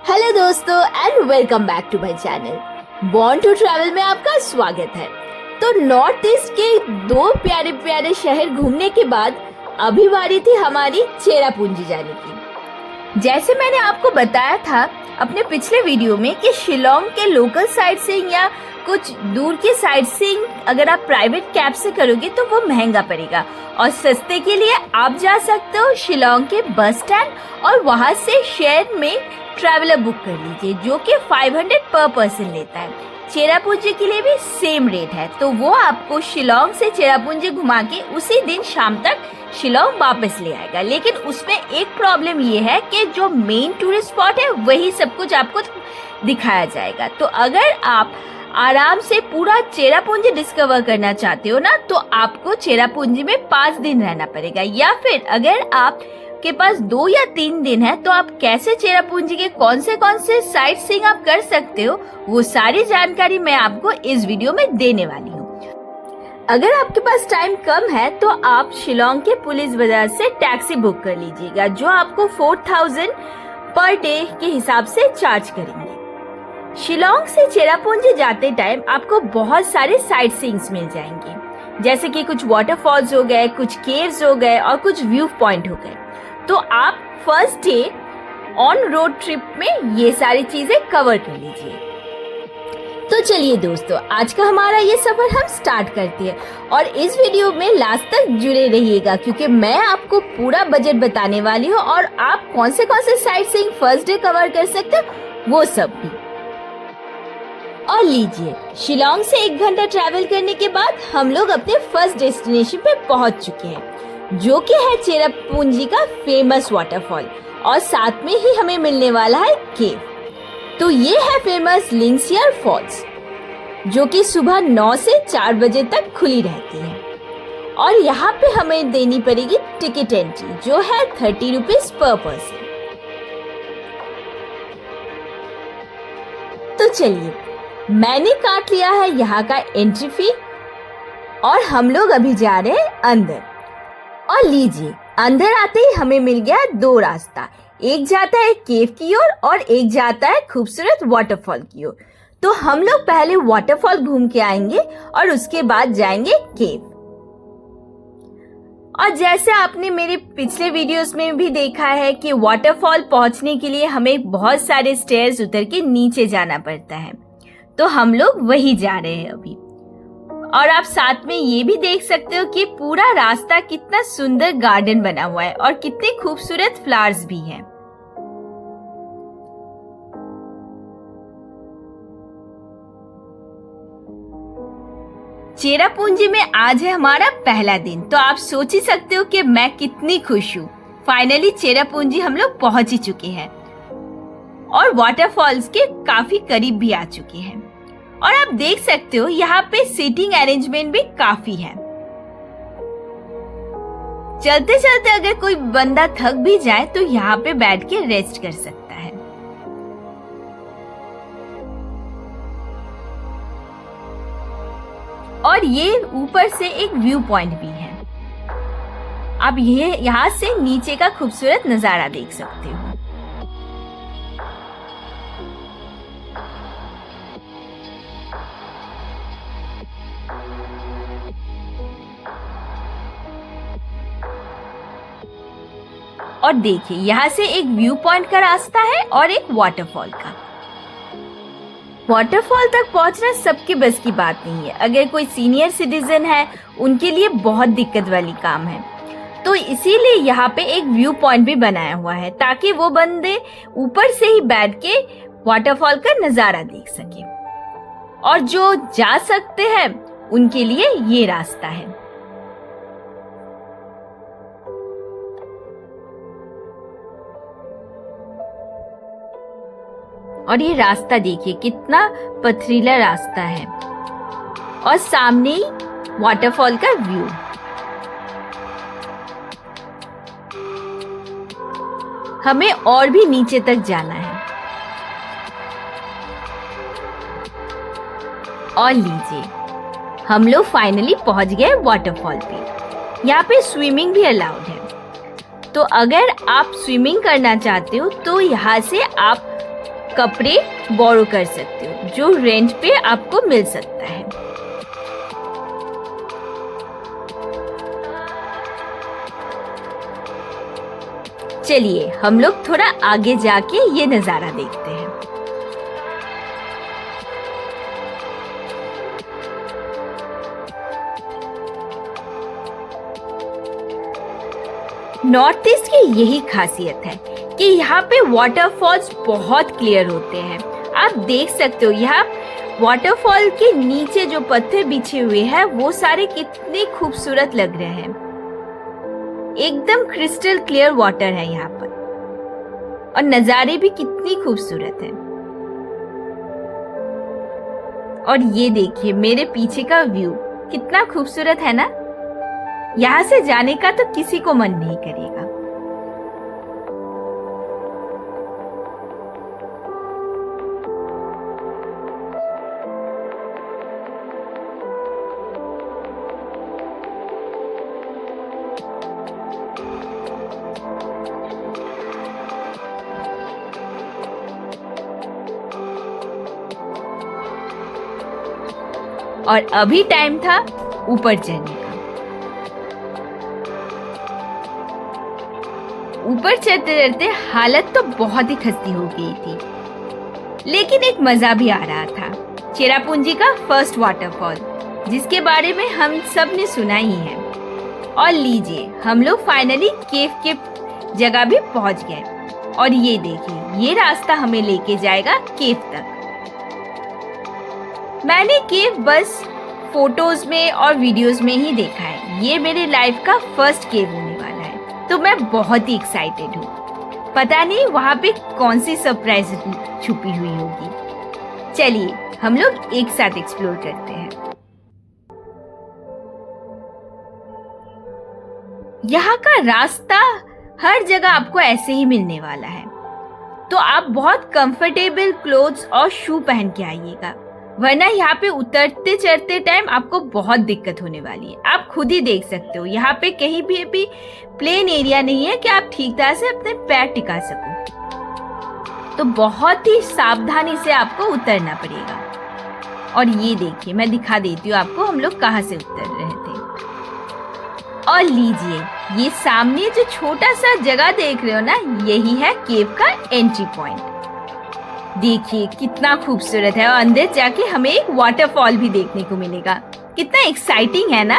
Hello दोस्तों and welcome back to my channel born to travel में आपका स्वागत है। तो नॉर्थ ईस्ट के दो प्यारे प्यारे शहर घूमने के बाद अभी बारी थी हमारी चेरापूंजी जाने की। जैसे मैंने आपको बताया था अपने पिछले वीडियो में कि शिलोंग के लोकल साइट सीइंग या कुछ दूर के साइट सीइंग अगर आप प्राइवेट कैब से करोगे तो वो महंगा पड़ेगा और सस्ते के लिए आप जा सकते हो शिलोंग के बस स्टैंड और वहां से शेयर में ट्रैवलर बुक कर लीजिए जो कि 500 पर पर्सन लेता है। चेरापूंजी के लिए भी सेम रेट है, तो वो आपको शिलोंग से चेरापूंजी घुमा के उसी दिन शाम तक शिलोंग वापस ले आएगा। लेकिन उसमें एक प्रॉब्लम ये है कि जो मेन टूरिस्ट स्पॉट है वही सब कुछ आपको दिखाया जाएगा। तो अगर आप आराम से पूरा चेरापूंजी डिस्कवर करना चाहते हो ना, तो आपको चेरापूंजी में 5 दिन रहना पड़ेगा, या फिर अगर आप के पास 2 या 3 दिन है तो आप कैसे चेरापूंजी के कौन से साइट सीइंग आप कर सकते हो वो सारी जानकारी मैं आपको इस वीडियो में देने वाली हूँ। अगर आपके पास टाइम कम है तो आप शिलोंग के पुलिस बाजार से टैक्सी बुक कर लीजिएगा जो आपको 4000 पर डे के हिसाब से चार्ज करेंगे। शिलोंग से चेरापूंजी जाते टाइम आपको बहुत सारे साइट सीइंग्स मिल जाएंगे, जैसे कि कुछ वाटरफॉल्स हो गए, कुछ केव्स हो गए और कुछ व्यू पॉइंट हो गए। तो आप first day on road trip में ये सारी चीजें कवर कर लीजिए। तो चलिए दोस्तों, आज का हमारा ये सफर हम स्टार्ट करते हैं और इस वीडियो में लास्ट तक जुड़े रहिएगा क्योंकि मैं आपको पूरा बजट बताने वाली हूँ और आप कौन से sight seeing first day cover कर सकते हो वो सब भी। और लीजिए, शिलोंग से 1 घंटा ट्रैवल करने के बाद हम लोग अपने फर्स्ट डेस्टिनेशन पे पहुंच चुके हैं जो कि है चेरापूंजी का फेमस वाटरफॉल और साथ में ही हमें मिलने वाला है केव। तो ये है फेमस लिंगसियर फॉल्स जो कि सुबह 9 से 4 बजे तक खुली रहती है और यहाँ पे हमें देनी पड़ेगी टिकट एंट्री जो है 30 रुपीज पर पर्सन। तो चलिए, मैंने काट लिया है यहाँ का एंट्री फी और हम लोग अभी जा रहे हैं अंदर। और लीजिए, अंदर आते ही हमें मिल गया 2 रास्ता, एक जाता है केव की ओर और एक जाता है खूबसूरत वाटरफॉल की ओर। तो हम लोग पहले वाटरफॉल घूम के आएंगे और उसके बाद जाएंगे केव। और जैसे आपने मेरे पिछले वीडियोस में भी देखा है कि वाटरफॉल पहुंचने के लिए हमें बहुत सारे स्टेयर्स उतर के नीचे जाना पड़ता है, तो हम लोग वही जा रहे हैं अभी। और आप साथ में ये भी देख सकते हो कि पूरा रास्ता कितना सुंदर गार्डन बना हुआ है और कितने खूबसूरत फ्लावर्स भी हैं। चेरापूंजी में आज है हमारा पहला दिन, तो आप सोच ही सकते हो कि मैं कितनी खुश हूँ। फाइनली चेरापूंजी हम लोग पहुंच ही चुके हैं और वाटरफॉल्स के काफी करीब भी आ चुके हैं। और आप देख सकते हो यहाँ पे सीटिंग अरेंजमेंट भी काफी है। चलते चलते अगर कोई बंदा थक भी जाए तो यहाँ पे बैठ के रेस्ट कर सकता है। और ये ऊपर से एक व्यू पॉइंट भी है, आप ये यहाँ से नीचे का खूबसूरत नजारा देख सकते हो। और देखिए, यहाँ से एक व्यू पॉइंट का रास्ता है और एक वाटरफॉल का। वाटरफॉल तक पहुँचना सबके बस की बात नहीं है। अगर कोई सीनियर सिटीजन है उनके लिए बहुत दिक्कत वाली काम है, तो इसीलिए यहाँ पे एक व्यू पॉइंट भी बनाया हुआ है ताकि वो बंदे ऊपर से ही बैठ के वाटरफॉल का नजारा देख सके। और जो जा सकते हैं उनके लिए ये रास्ता है। और ये रास्ता देखिए कितना पथरीला रास्ता है और सामने ही वाटरफॉल का व्यू। हमें और भी नीचे तक जाना है। और लीजिए, हम लोग फाइनली पहुंच गए वाटरफॉल पे। यहाँ पे स्विमिंग भी अलाउड है, तो अगर आप स्विमिंग करना चाहते हो तो यहाँ से आप कपड़े बोरो कर सकते हो जो रेंट पे आपको मिल सकता है। चलिए हम लोग थोड़ा आगे जाके ये नज़ारा देखते हैं। नॉर्थ ईस्ट की यही खासियत है कि यहाँ पे वाटरफॉल्स बहुत क्लियर होते हैं। आप देख सकते हो यहाँ वाटरफॉल के नीचे जो पत्थर बिछे हुए हैं वो सारे कितने खूबसूरत लग रहे हैं। एकदम क्रिस्टल क्लियर वाटर है यहाँ पर और नज़ारे भी कितनी खूबसूरत हैं। और ये देखिए मेरे पीछे का व्यू कितना खूबसूरत है ना। यहाँ से जाने का तो किसी को मन नहीं करेगा। और अभी टाइम था ऊपर चढ़ने का। ऊपर चढ़ते चढ़ते हालत तो बहुत ही खस्ती हो गई थी, लेकिन एक मजा भी आ रहा था। चेरापूंजी का फर्स्ट वाटरफॉल जिसके बारे में हम सब ने सुना ही है। और लीजिए हम लोग फाइनली केव के जगह भी पहुंच गए। और ये देखिए ये रास्ता हमें लेके जाएगा केव तक। मैंने केव बस फोटोज में और वीडियोस में ही देखा है। ये मेरे लाइफ का फर्स्ट केव होने वाला है, तो मैं बहुत ही एक्साइटेड हूँ। पता नहीं वहाँ पे कौन सी सरप्राइज छुपी हुई होगी। चलिए हम लोग एक साथ एक्सप्लोर करते हैं। यहाँ का रास्ता हर जगह आपको ऐसे ही मिलने वाला है, तो आप बहुत कंफर्टेबल क्लोथ्स और शू पहन के आइएगा, वरना यहाँ पे उतरते चढ़ते टाइम आपको बहुत दिक्कत होने वाली है। आप खुद ही देख सकते हो यहाँ पे कहीं भी प्लेन एरिया नहीं है कि आप ठीक तरह से अपने पैर टिका सको, तो बहुत ही सावधानी से आपको उतरना पड़ेगा। और ये देखिए मैं दिखा देती हूँ आपको हम लोग कहाँ से उतर रहे थे। और लीजिए ये सामने जो छोटा सा जगह देख रहे हो ना, यही है केव का एंट्री पॉइंट। देखिए कितना खूबसूरत है और अंदर जाके हमें एक वाटरफॉल भी देखने को मिलेगा। कितना एक्साइटिंग है ना।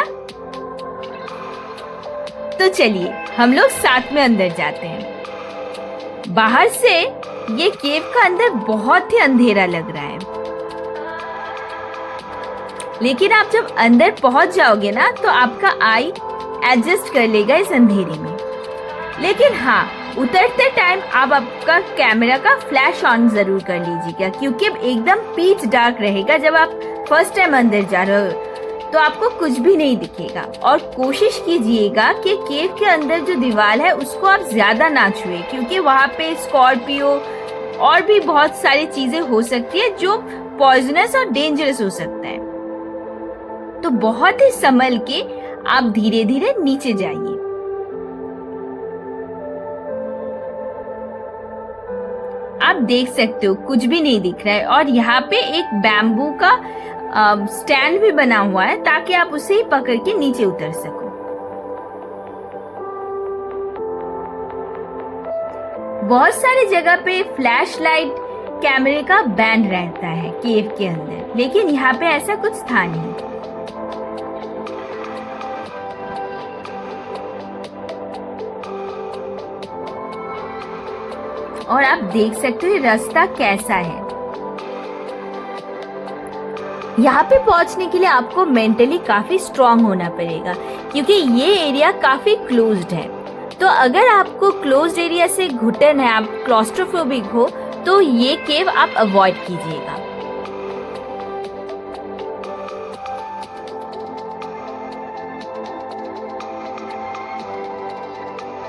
तो चलिए हम लोग साथ में अंदर जाते हैं। बाहर से ये केव का अंदर बहुत ही अंधेरा लग रहा है, लेकिन आप जब अंदर पहुंच जाओगे ना तो आपका आई एडजस्ट कर लेगा इस अंधेरे में। लेकिन हाँ, उतरते टाइम आप आपका कैमरा का फ्लैश ऑन जरूर कर लीजिएगा, क्योंकि एकदम पिच डार्क रहेगा। जब आप फर्स्ट टाइम अंदर जा रहे हो तो आपको कुछ भी नहीं दिखेगा। और कोशिश कीजिएगा कि केव के अंदर जो दीवार है उसको आप ज्यादा ना छुए, क्योंकि वहाँ पे स्कॉर्पियो और भी बहुत सारी चीजें हो सकती है जो पॉइजनस और डेंजरस हो सकता है। तो बहुत ही संभल के आप धीरे धीरे नीचे जाइए। आप देख सकते हो कुछ भी नहीं दिख रहा है। और यहाँ पे एक बैम्बू का स्टैंड भी बना हुआ है ताकि आप उसे ही पकड़ के नीचे उतर सको। बहुत सारी जगह पे फ्लैश लाइट कैमरे का बैंड रहता है केव के अंदर, लेकिन यहाँ पे ऐसा कुछ था नहीं। और आप देख सकते हो ये रास्ता कैसा है। यहाँ पे पहुंचने के लिए आपको मेंटली काफी स्ट्रांग होना पड़ेगा, क्योंकि ये एरिया काफी क्लोज्ड है। तो अगर आपको क्लोज्ड एरिया से घुटन है, आप क्लॉस्ट्रोफोबिक हो, तो ये केव आप अवॉइड कीजिएगा।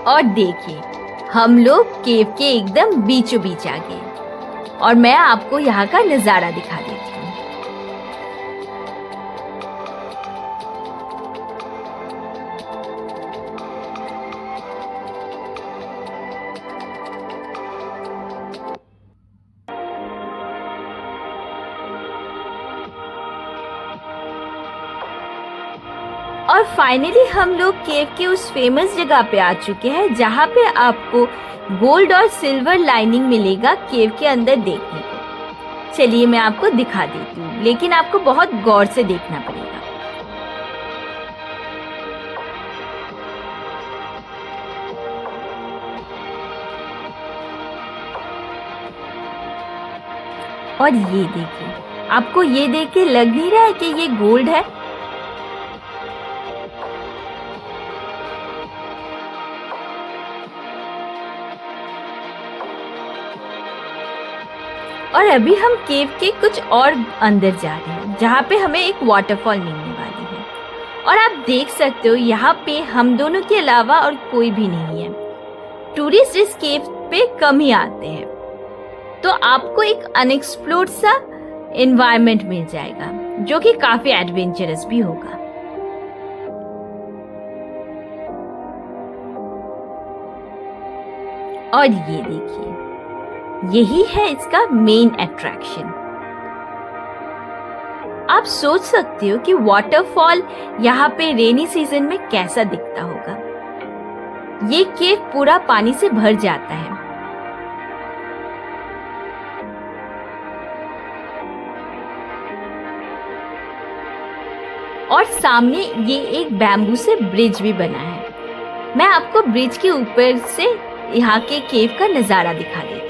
और देखिए हम लोग केव के एकदम बीचों बीच आ गए और मैं आपको यहाँ का नजारा दिखा देती हूँ। और फाइनली हम लोग केव के उस फेमस जगह पे आ चुके हैं जहाँ पे आपको गोल्ड और सिल्वर लाइनिंग मिलेगा केव के अंदर देखने को। चलिए मैं आपको दिखा देती हूँ, लेकिन आपको बहुत गौर से देखना पड़ेगा। और ये देखिए, आपको ये देख के लग नहीं रहा है कि ये गोल्ड है? और अभी हम केव के कुछ और अंदर जा रहे हैं जहाँ पे हमें एक वाटरफॉल मिलने वाली है। और आप देख सकते हो यहाँ पे हम दोनों के अलावा और कोई भी नहीं है। टूरिस्ट इस केव पे कम ही आते हैं, तो आपको एक अनएक्सप्लोर्ड सा एनवायरनमेंट मिल जाएगा जो कि काफी एडवेंचरस भी होगा। और ये देखिए, यही है इसका मेन अट्रैक्शन। आप सोच सकते हो कि वाटरफॉल यहाँ पे रेनी सीजन में कैसा दिखता होगा। ये केव पूरा पानी से भर जाता है। और सामने ये एक बैम्बू से ब्रिज भी बना है। मैं आपको ब्रिज के ऊपर से यहाँ के केव का नजारा दिखा देती हूँ।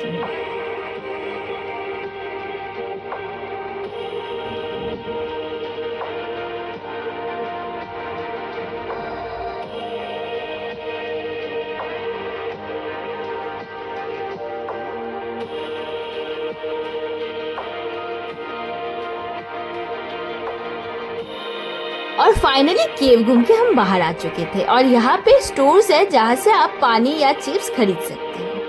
और फाइनली केव घूम के हम बाहर आ चुके थे और यहाँ पे स्टोर्स है जहाँ से आप पानी या चिप्स खरीद सकते हैं।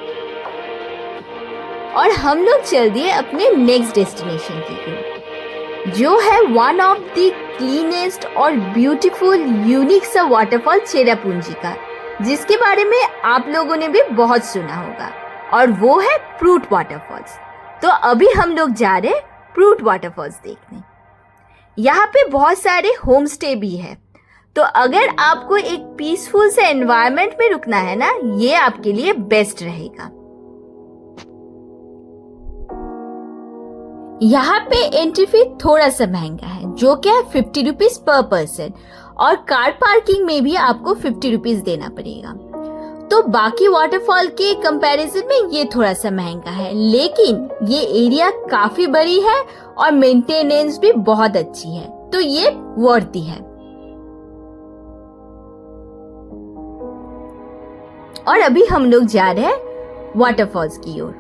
और हम लोग चल दिए अपने नेक्स्ट डेस्टिनेशन की ओर, जो है वन ऑफ द क्लीनेस्ट और ब्यूटीफुल यूनिक सा वाटरफॉल चेरापूंजी का, जिसके बारे में आप लोगों ने भी बहुत सुना होगा, और वो है प्रूट वाटरफॉल्स। तो अभी हम लोग जा रहे हैं प्रूट वाटरफॉल्स देखने। यहाँ पे बहुत सारे होम स्टे भी है, तो अगर आपको एक पीसफुल से एनवायरनमेंट में रुकना है ना, ये आपके लिए बेस्ट रहेगा। यहाँ पे एंट्री फी थोड़ा सा महंगा है, जो कि है 50 रुपीज पर पर्सन, और कार पार्किंग में भी आपको 50 रुपीज देना पड़ेगा। तो बाकी वाटरफॉल के कंपैरिजन में ये थोड़ा सा महंगा है, लेकिन ये एरिया काफी बड़ी है और मेंटेनेंस भी बहुत अच्छी है, तो ये वर्दी है। और अभी हम लोग जा रहे हैं वाटरफॉल्स की ओर।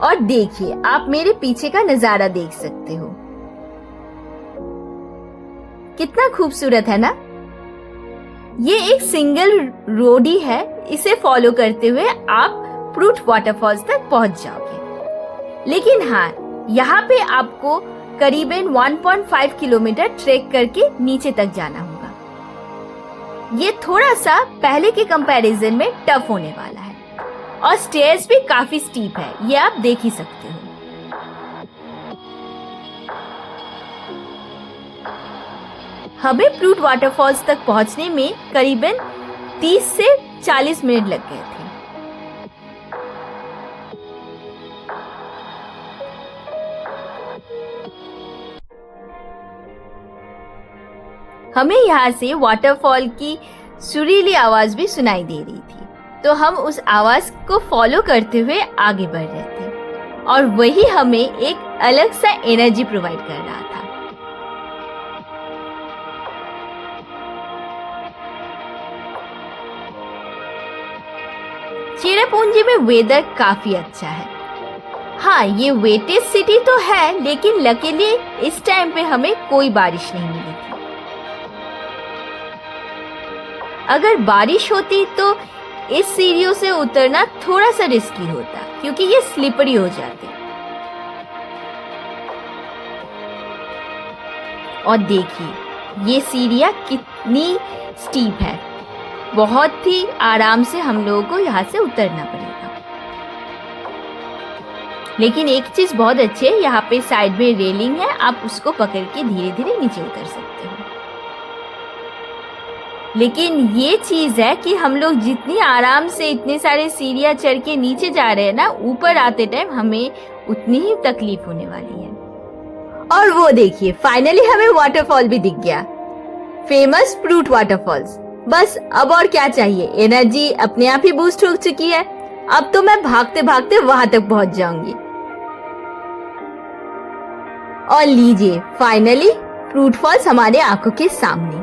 और देखिए, आप मेरे पीछे का नजारा देख सकते हो, कितना खूबसूरत है ना। ये एक सिंगल रोड ही है, इसे फॉलो करते हुए आप प्रूट वाटरफॉल्स तक पहुंच जाओगे। लेकिन हाँ, यहाँ पे आपको करीबन 1.5 किलोमीटर ट्रेक करके नीचे तक जाना होगा। ये थोड़ा सा पहले के कंपैरिजन में टफ होने वाला है, और स्टेयर्स भी काफी स्टीप है, ये आप देख ही सकते हो। हमें प्रूट वाटरफॉल्स तक पहुंचने में करीबन 30 से 40 मिनट लग गए थे। हमें यहाँ से वाटरफॉल की सुरीली आवाज भी सुनाई दे रही थी, तो हम उस आवाज को फॉलो करते हुए आगे बढ़ रहे थे, और वही हमें एक अलग सा एनर्जी प्रोवाइड कर रहा था। चेरापूंजी में वेदर काफी अच्छा है। हाँ, ये वेटेज सिटी तो है, लेकिन लकीली इस टाइम पे हमें कोई बारिश नहीं मिली थी। अगर बारिश होती तो इस सीढ़ियों से उतरना थोड़ा सा रिस्की होता, क्योंकि ये स्लिपरी हो जाते। और देखिए, ये सीढ़ियाँ कितनी स्टीप है, बहुत ही आराम से हम लोगों को यहाँ से उतरना पड़ेगा। लेकिन एक चीज बहुत अच्छी है, यहाँ पे साइड में रेलिंग है, आप उसको पकड़ के धीरे धीरे नीचे उतर सकते हो। लेकिन ये चीज है कि हम लोग जितनी आराम से इतने सारे सीढ़ियां चढ़ के नीचे जा रहे हैं ना, ऊपर आते टाइम हमें उतनी ही तकलीफ होने वाली है। और वो देखिए, फाइनली हमें वाटरफॉल भी दिख गया, फेमस फ्रूट वाटरफॉल्स। बस अब और क्या चाहिए, एनर्जी अपने आप ही बूस्ट हो चुकी है। अब तो मैं भागते भागते वहां तक पहुंच जाऊंगी। और लीजिए, फाइनली फ्रूट फॉल्स हमारे आंखों के सामने।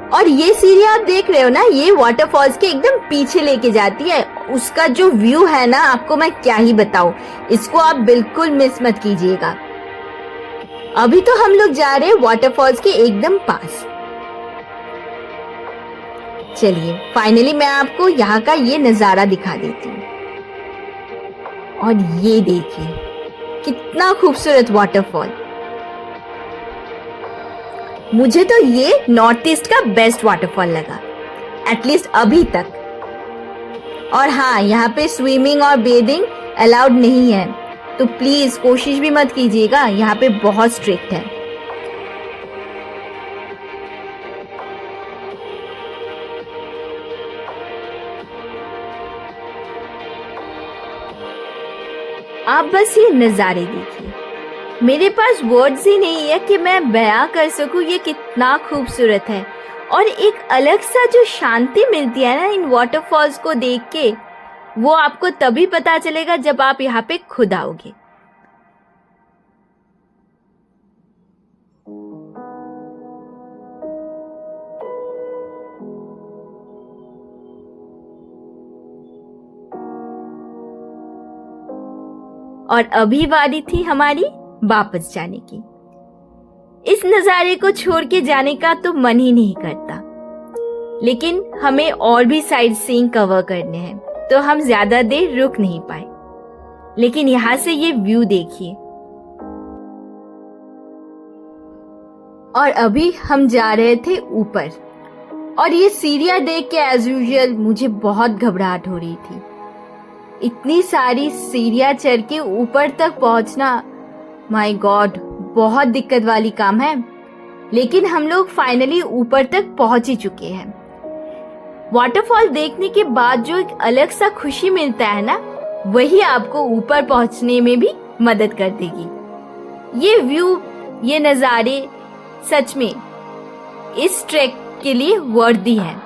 और ये सीढ़ी आप देख रहे हो ना, ये वाटरफॉल्स के एकदम पीछे लेके जाती है। उसका जो व्यू है ना, आपको मैं क्या ही बताऊं, इसको आप बिल्कुल मिस मत कीजिएगा। अभी तो हम लोग जा रहे हैं वाटरफॉल्स के एकदम पास। चलिए, फाइनली मैं आपको यहाँ का ये नजारा दिखा देती हूँ। और ये देखिए, कितना खूबसूरत वाटरफॉल। मुझे तो ये नॉर्थ ईस्ट का बेस्ट वाटरफॉल लगा, एटलीस्ट अभी तक। और हाँ, यहाँ पे स्विमिंग और बेदिंग अलाउड नहीं है, तो प्लीज कोशिश भी मत कीजिएगा, यहाँ पे बहुत स्ट्रिक्ट है। आप बस ये नजारे देखिए, मेरे पास वर्ड्स ही नहीं है कि मैं बयां कर सकूं ये कितना खूबसूरत है। और एक अलग सा जो शांति मिलती है ना इन वाटरफॉल्स को देख के, वो आपको तभी पता चलेगा जब आप यहाँ पे खुद आओगे। और अभी बारी थी हमारी वापस जाने की। इस नजारे को छोड़ के जाने का तो मन ही नहीं करता, लेकिन हमें और भी साइट सीइंग कवर करने हैं, तो हम ज्यादा देर रुक नहीं पाए। लेकिन यहाँ से ये व्यू देखिए। और अभी हम जा रहे थे ऊपर, और ये सीढ़ियां देख के एज यूजुअल मुझे बहुत घबराहट हो रही थी। इतनी सारी सीढ़ियां चढ़ के ऊपर तक पहुंचना, माय गॉड, बहुत दिक्कत वाली काम है। लेकिन हम लोग फाइनली ऊपर तक पहुंच ही चुके हैं। वाटरफॉल देखने के बाद जो एक अलग सा खुशी मिलता है ना, वही आपको ऊपर पहुंचने में भी मदद कर देगी। ये व्यू, ये नज़ारे सच में इस ट्रैक के लिए वर्दी है।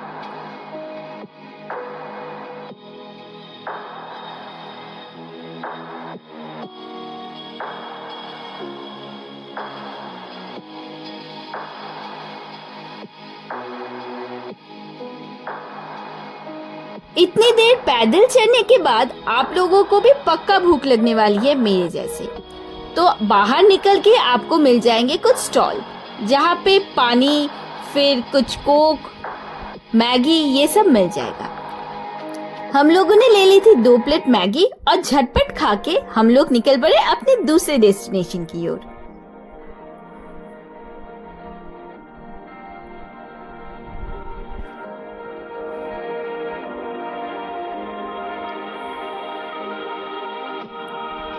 इतनी देर पैदल चलने के बाद आप लोगों को भी पक्का भूख लगने वाली है मेरे जैसे। तो बाहर निकल के आपको मिल जाएंगे कुछ स्टॉल, जहाँ पे पानी, फिर कुछ कोक, मैगी, ये सब मिल जाएगा। हम लोगों ने ले ली थी 2 प्लेट मैगी और झटपट खा के हम लोग निकल पड़े अपने दूसरे डेस्टिनेशन की ओर।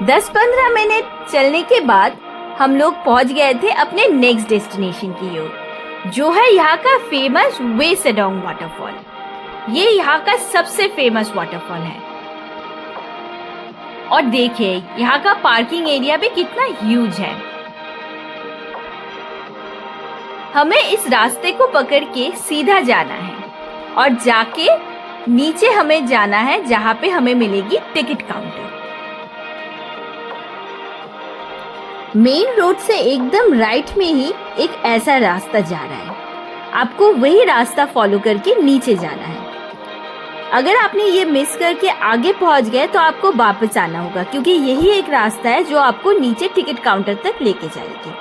दस 15 मिनट चलने के बाद हम लोग पहुंच गए थे अपने नेक्स्ट डेस्टिनेशन की ओर, जो है यहाँ का फेमस वे सेडोंग वाटरफॉल। ये यहाँ का सबसे फेमस वाटरफॉल है। और देखिए, यहाँ का पार्किंग एरिया भी कितना ह्यूज है। हमें इस रास्ते को पकड़ के सीधा जाना है और जाके नीचे हमें जाना है, जहाँ पे हमें मिलेगी टिकट काउंटर। मेन रोड से एकदम राइट में ही एक ऐसा रास्ता जा रहा है, आपको वही रास्ता फॉलो करके नीचे जाना है। अगर आपने ये मिस करके आगे पहुंच गए तो आपको वापस आना होगा, क्योंकि यही एक रास्ता है जो आपको नीचे टिकट काउंटर तक लेके जाएगी।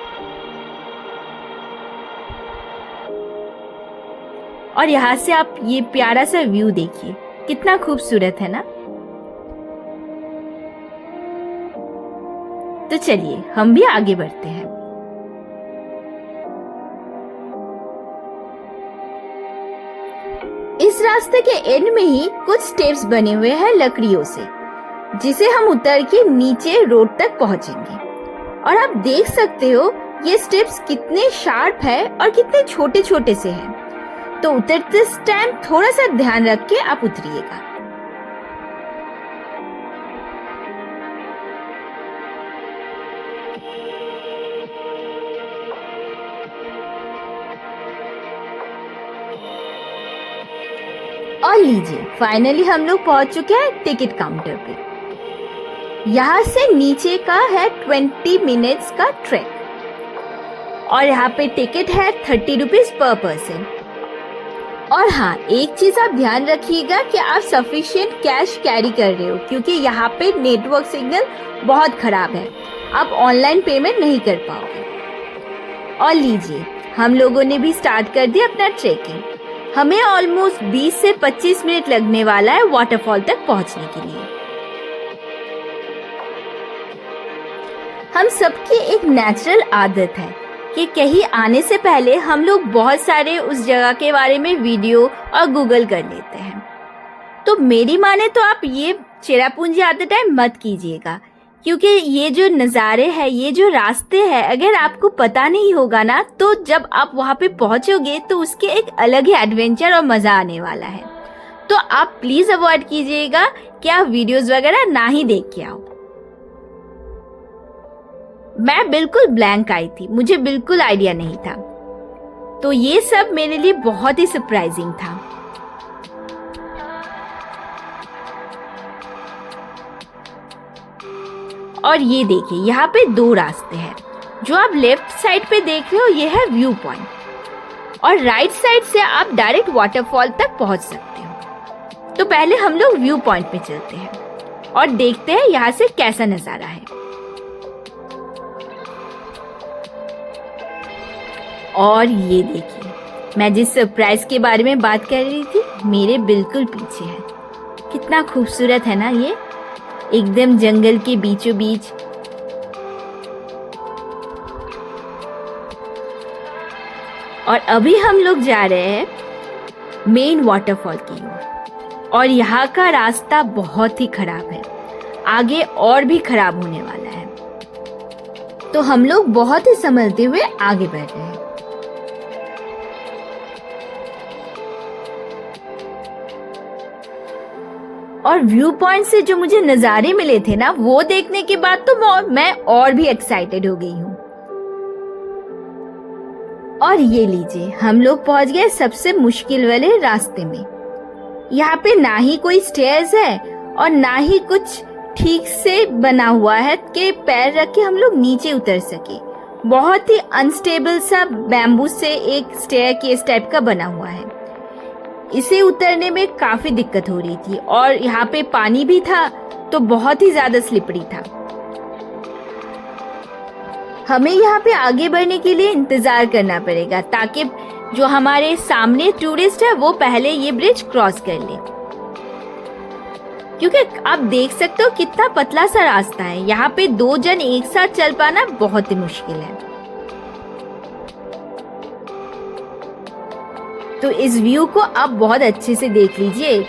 और यहाँ से आप ये प्यारा सा व्यू देखिए, कितना खूबसूरत है ना। तो चलिए हम भी आगे बढ़ते हैं। इस रास्ते के एंड में ही कुछ स्टेप्स बने हुए हैं लकड़ियों से, जिसे हम उतर के नीचे रोड तक पहुंचेंगे। और आप देख सकते हो ये स्टेप्स कितने शार्प है और कितने छोटे छोटे से हैं। तो उतरते टाइम थोड़ा सा ध्यान रख के आप उतरिएगा। और लीजिए, फाइनली हम लोग पहुंच चुके हैं टिकट काउंटर पे। यहाँ से नीचे का है 20 मिनट्स का ट्रैक और यहाँ पे टिकट है 30 रुपीज पर पर्सन। और हाँ, एक चीज आप ध्यान रखिएगा कि आप सफिशिएंट कैश कैरी कर रहे हो, क्योंकि यहाँ पे नेटवर्क सिग्नल बहुत खराब है, आप ऑनलाइन पेमेंट नहीं कर पाओगे। और लीजिए, हम लोगों ने भी स्टार्ट कर दिया अपना ट्रेकिंग। हमें ऑलमोस्ट 20 से 25 मिनट लगने वाला है वाटरफॉल तक पहुंचने के लिए। हम सबकी एक नेचुरल आदत है कि कहीं आने से पहले हम लोग बहुत सारे उस जगह के बारे में वीडियो और गूगल कर लेते हैं। तो मेरी माने तो आप ये चेरापूंजी आते टाइम मत कीजिएगा, क्योंकि ये जो नज़ारे हैं, ये जो रास्ते हैं, अगर आपको पता नहीं होगा ना, तो जब आप वहाँ पे पहुँचोगे तो उसके एक अलग ही एडवेंचर और मज़ा आने वाला है। तो आप प्लीज़ अवॉइड कीजिएगा कि आप वीडियोस वगैरह ना ही देख के आओ। मैं बिल्कुल ब्लैंक आई थी, मुझे बिल्कुल आइडिया नहीं था, तो ये सब मेरे लिए बहुत ही सरप्राइजिंग था। और ये देखिए, यहाँ पे 2 रास्ते हैं। जो आप लेफ्ट साइड पे देख रहे हो ये है व्यू पॉइंट, और राइट साइड से आप डायरेक्ट वाटरफॉल तक पहुंच सकते हो। तो पहले हम लोग व्यू पॉइंट पे चलते हैं और देखते हैं यहाँ से कैसा नज़ारा है। और ये देखिए, मैं जिस सरप्राइज के बारे में बात कर रही थी मेरे बिल्कुल पीछे है। कितना खूबसूरत है ना ये, एकदम जंगल के बीचों बीच। और अभी हम लोग जा रहे हैं मेन वाटरफॉल की ओर, और यहाँ का रास्ता बहुत ही खराब है, आगे और भी खराब होने वाला है। तो हम लोग बहुत ही संभलते हुए आगे बढ़ रहे हैं। और व्यू पॉइंट से जो मुझे नज़ारे मिले थे ना, वो देखने के बाद तो मैं और भी एक्साइटेड हो गई हूँ। और ये लीजिए, हम लोग पहुंच गए सबसे मुश्किल वाले रास्ते में। यहाँ पे ना ही कोई स्टेयर्स है और ना ही कुछ ठीक से बना हुआ है कि पैर रख के हम लोग नीचे उतर सके। बहुत ही अनस्टेबल सा बैम्बू से एक स्टेयर केस टाइप का बना हुआ है। इसे उतरने में काफी दिक्कत हो रही थी, और यहाँ पे पानी भी था तो बहुत ही ज्यादा स्लिपरी था। हमें यहाँ पे आगे बढ़ने के लिए इंतजार करना पड़ेगा, ताकि जो हमारे सामने टूरिस्ट है वो पहले ये ब्रिज क्रॉस कर ले, क्योंकि आप देख सकते हो कितना पतला सा रास्ता है। यहाँ पे 2 जन एक साथ चल पाना बहुत ही मुश्किल है। तो इस व्यू को आप बहुत अच्छे से देख लीजिए,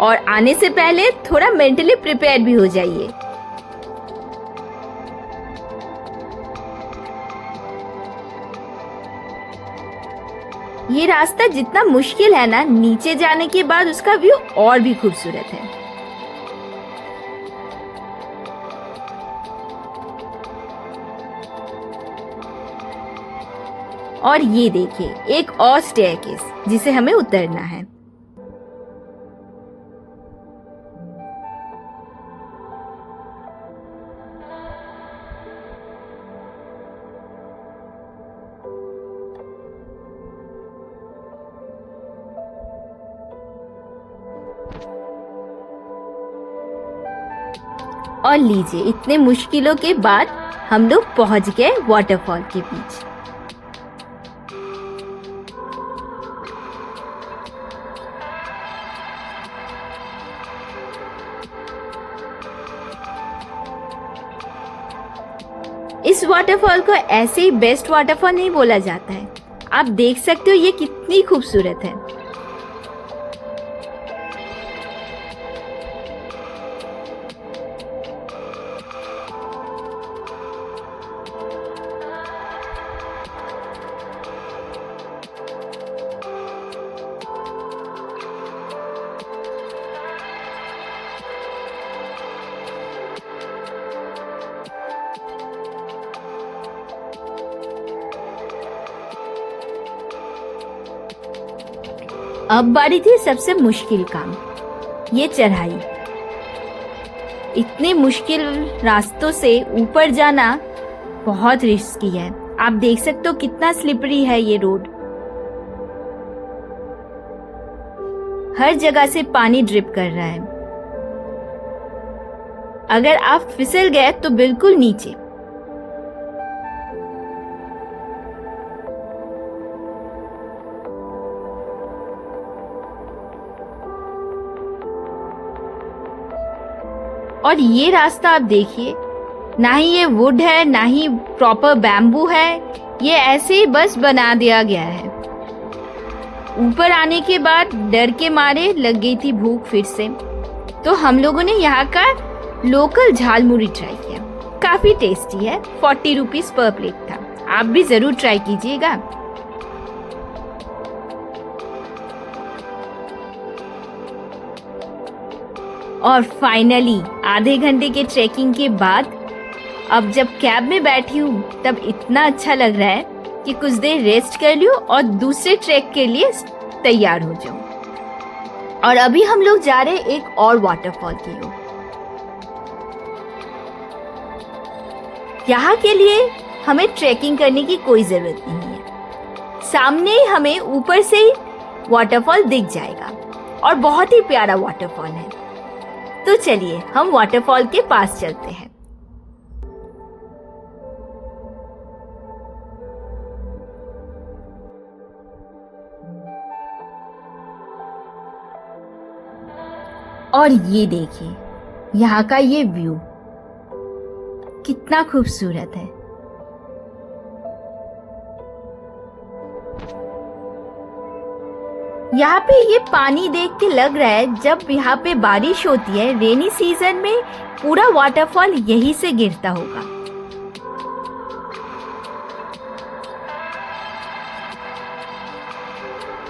और आने से पहले थोड़ा मेंटली प्रिपेयर भी हो जाइए। ये रास्ता जितना मुश्किल है ना, नीचे जाने के बाद उसका व्यू और भी खूबसूरत है। और ये देखिए, एक और स्टेयरकेस जिसे हमें उतरना है। और लीजिए, इतने मुश्किलों के बाद हम लोग पहुंच गए वाटरफॉल के बीच। इस वाटरफॉल को ऐसे ही बेस्ट वाटरफॉल नहीं बोला जाता है। आप देख सकते हो ये कितनी खूबसूरत है। अब बारी थी सबसे मुश्किल काम, ये चढ़ाई। इतने मुश्किल रास्तों से ऊपर जाना बहुत रिस्की है। आप देख सकते हो कितना स्लिपरी है ये रोड। हर जगह से पानी ड्रिप कर रहा है। अगर आप फिसल गए तो बिल्कुल नीचे। और ये रास्ता आप देखिए, ना ही ये वुड है ना ही प्रॉपर बैम्बू है, ये ऐसे ही बस बना दिया गया है। ऊपर आने के बाद डर के मारे लग गई थी भूख फिर से, तो हम लोगों ने यहाँ का लोकल झालमुड़ी ट्राई किया। काफी टेस्टी है, 40 रुपीज पर प्लेट था। आप भी जरूर ट्राई कीजिएगा। और फाइनली आधे घंटे के ट्रैकिंग के बाद अब जब कैब में बैठी हूँ तब इतना अच्छा लग रहा है कि कुछ देर रेस्ट कर लूं और दूसरे ट्रैक के लिए तैयार हो जाऊं। और अभी हम लोग जा रहे हैं एक और वाटरफॉल की ओर। यहाँ के लिए हमें ट्रैकिंग करने की कोई जरूरत नहीं है, सामने ही हमें ऊपर से ही वाटरफॉल दिख जाएगा और बहुत ही प्यारा वाटरफॉल है। तो चलिए हम वाटरफॉल के पास चलते हैं। और ये देखिए यहाँ का ये व्यू कितना खूबसूरत है। यहाँ पे ये पानी देख के लग रहा है जब यहाँ पे बारिश होती है रेनी सीजन में पूरा वाटरफॉल यहीं से गिरता होगा।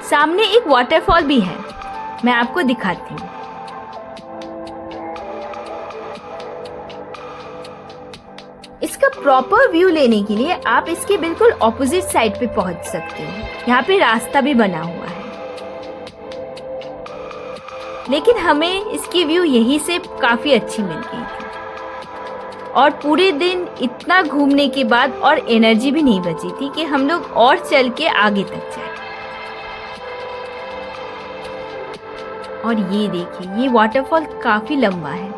सामने एक वाटरफॉल भी है, मैं आपको दिखाती हूँ। इसका प्रॉपर व्यू लेने के लिए आप इसके बिल्कुल ऑपोजिट साइड पे पहुंच सकते हो। यहाँ पे रास्ता भी बना हुआ है, लेकिन हमें इसकी व्यू यहीं से काफी अच्छी मिल गई थी। और पूरे दिन इतना घूमने के बाद और एनर्जी भी नहीं बची थी कि हम लोग और चल के आगे तक जाए। और ये देखिए ये वाटरफॉल काफी लंबा है।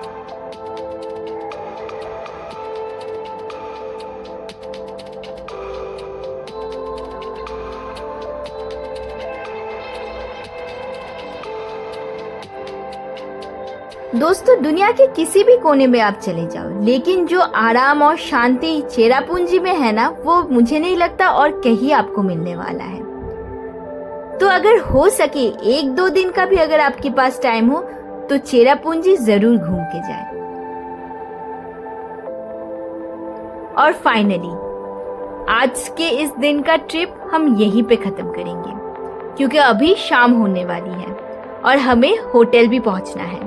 दोस्तों दुनिया के किसी भी कोने में आप चले जाओ, लेकिन जो आराम और शांति चेरापूंजी में है ना, वो मुझे नहीं लगता और कहीं आपको मिलने वाला है। तो अगर हो सके 1-2 दिन का भी अगर आपके पास टाइम हो तो चेरापूंजी जरूर घूम के जाए। और फाइनली आज के इस दिन का ट्रिप हम यहीं पे खत्म करेंगे, क्योंकि अभी शाम होने वाली है और हमें होटल भी पहुंचना है।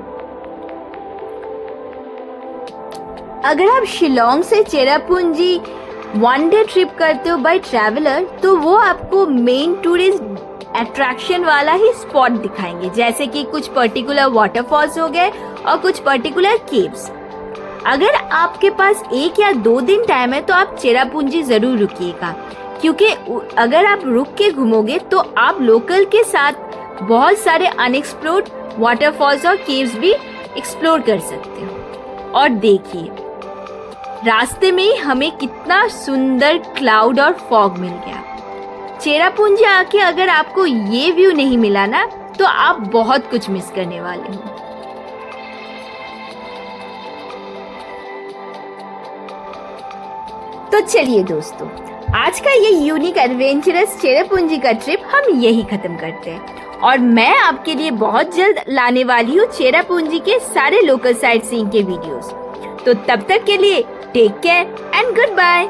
अगर आप शिलोंग से चेरापूंजी 1 डे ट्रिप करते हो बाय ट्रैवलर, तो वो आपको मेन टूरिस्ट अट्रैक्शन वाला ही स्पॉट दिखाएंगे, जैसे कि कुछ पर्टिकुलर वाटरफॉल्स हो गए और कुछ पर्टिकुलर केव्स। अगर आपके पास 1 या 2 दिन टाइम है तो आप चेरापूंजी जरूर रुकिएगा, क्योंकि अगर आप रुक के घूमोगे तो आप लोकल के साथ बहुत सारे अनएक्सप्लोर्ड वाटरफॉल्स और केव्स भी एक्सप्लोर कर सकते हो। और देखिए रास्ते में हमें कितना सुंदर क्लाउड और फॉग मिल गया। चेरापूंजी आके अगर आपको ये व्यू नहीं मिला ना, तो आप बहुत कुछ मिस करने वाले हो। तो चलिए दोस्तों, आज का ये यूनिक एडवेंचरस चेरापूंजी का ट्रिप हम यही खत्म करते हैं। और मैं आपके लिए बहुत जल्द लाने वाली हूँ चेरापूंजी के सारे लोकल साइट सीइंग के वीडियोस। तो तब तक के लिए take care and good bye.